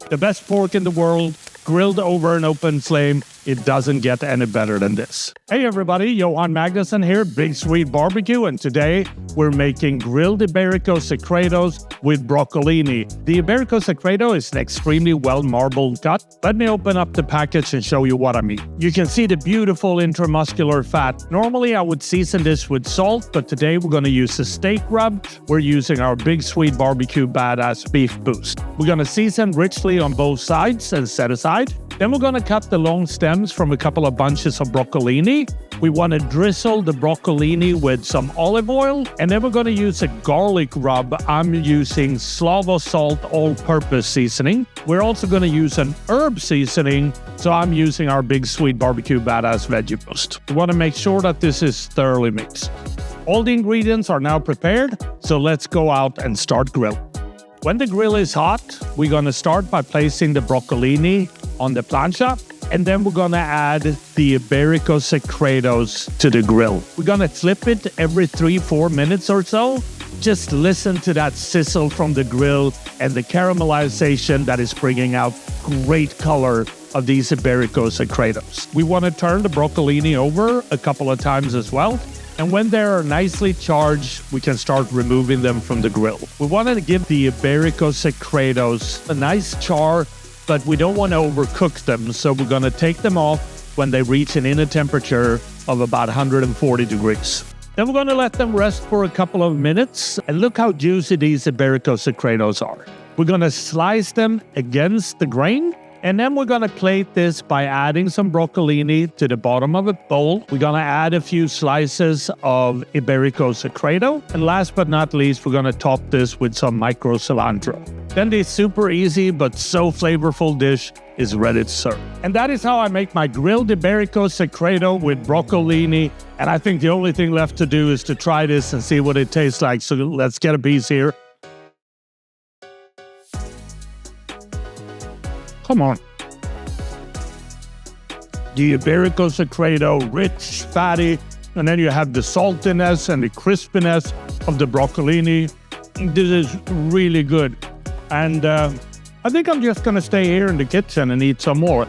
The best pork in the world, grilled over an open flame. It doesn't get any better than this. Hey everybody, Johan Magnusson here, Big Swede Barbecue, and today we're making grilled Iberico Secretos with broccolini. The Iberico Secreto is an extremely well marbled cut. Let me open up the package and show you what I mean. You can see the beautiful intramuscular fat. Normally I would season this with salt, but today we're going to use a steak rub. We're using our Big Swede Barbecue Badass Beef Boost. We're going to season richly on both sides and set aside. Then we're going to cut the long stems from a couple of bunches of broccolini. We want to drizzle the broccolini with some olive oil. And then we're going to use a garlic rub. I'm using Slavo salt all-purpose seasoning. We're also going to use an herb seasoning. So I'm using our Big Swede Barbecue Badass Veggie Boost. We want to make sure that this is thoroughly mixed. All the ingredients are now prepared. So let's go out and start grilling. When the grill is hot, we're going to start by placing the broccolini on the plancha, and then we're going to add the Iberico Secretos to the grill. We're going to flip it every 3-4 minutes or so. Just listen to that sizzle from the grill and the caramelization that is bringing out great color of these Iberico Secretos. We want to turn the broccolini over a couple of times as well. And when they're nicely charged, we can start removing them from the grill. We want to give the Iberico Secretos a nice char, but we don't want to overcook them. So we're going to take them off when they reach an inner temperature of about 140 degrees. Then we're going to let them rest for a couple of minutes. And look how juicy these Iberico Secretos are. We're going to slice them against the grain. And then we're going to plate this by adding some broccolini to the bottom of a bowl. We're going to add a few slices of Iberico Secreto. And last but not least, we're going to top this with some micro cilantro. Then this super easy but so flavorful dish is ready to serve. And that is how I make my grilled Iberico Secreto with broccolini. And I think the only thing left to do is to try this and see what it tastes like. So let's get a piece here. Come on. The Iberico Secreto, rich, fatty, and then you have the saltiness and the crispiness of the broccolini. This is really good. And I think I'm just going to stay here in the kitchen and eat some more.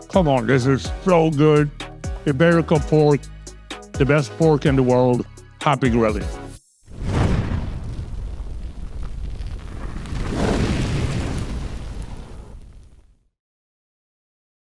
Come on, this is so good. Iberico pork, the best pork in the world. Happy grilling.